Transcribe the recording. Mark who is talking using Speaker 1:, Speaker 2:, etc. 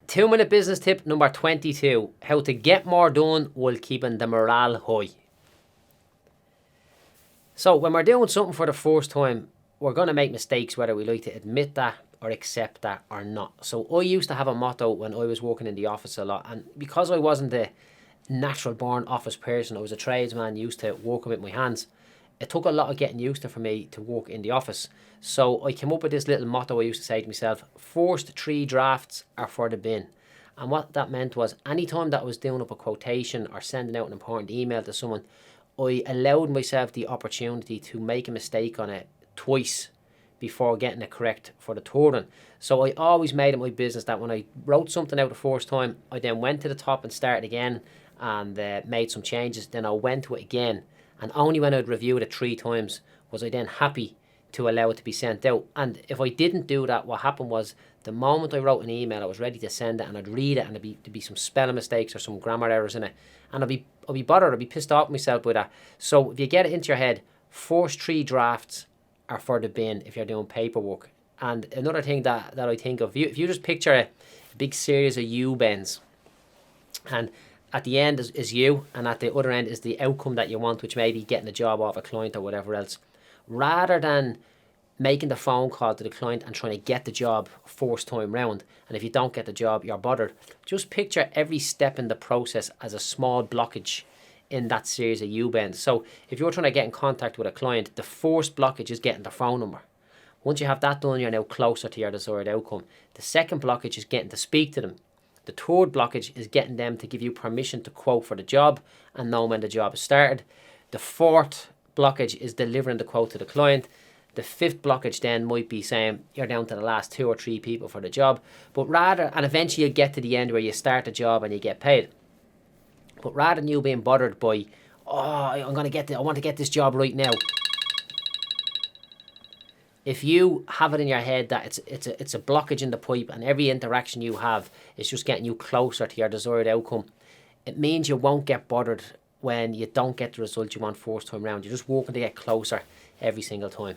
Speaker 1: 2-minute business tip number 22. How to get more done while keeping the morale high. So when we're doing something for the first time, we're going to make mistakes whether we like to admit that or accept that or not. So I used to have a motto when I was working in the office a lot, and because I wasn't a natural born office person, I was a tradesman, used to working with my hands. It took a lot of getting used to for me to work in the office. So I came up with this little motto I used to say to myself: first 3 drafts are for the bin. And what that meant was, anytime that I was doing up a quotation or sending out an important email to someone, I allowed myself the opportunity to make a mistake on it twice before getting it correct for the third one. So I always made it my business that when I wrote something out the first time, I then went to the top and started again and made some changes. Then I went to it again, and only when I'd reviewed it 3 times was I then happy to allow it to be sent out. And if I didn't do that, what happened was, the moment I wrote an email, I was ready to send it, and I'd read it, and there'd be some spelling mistakes or some grammar errors in it, and I'd be bothered, I'd be pissed off with myself by that. So if you get it into your head, first 3 drafts are for the bin if you're doing paperwork. And another thing that I think of, if you just picture a big series of U-bends, and at the end is you, and at the other end is the outcome that you want, which may be getting a job off a client or whatever else. Rather than making the phone call to the client and trying to get the job first time round, and if you don't get the job, you're bothered, just picture every step in the process as a small blockage in that series of U-bends. So if you're trying to get in contact with a client, the first blockage is getting their phone number. Once you have that done, you're now closer to your desired outcome. The second blockage is getting to speak to them. The third blockage is getting them to give you permission to quote for the job and know when the job is started. The fourth blockage is delivering the quote to the client. The fifth blockage then might be saying you're down to the last 2 or 3 people for the job. And eventually you get to the end where you start the job and you get paid. But rather than you being bothered by, I want to get this job right now. If you have it in your head that it's a blockage in the pipe, and every interaction you have is just getting you closer to your desired outcome, it means you won't get bothered when you don't get the result you want first time round. You're just working to get closer every single time.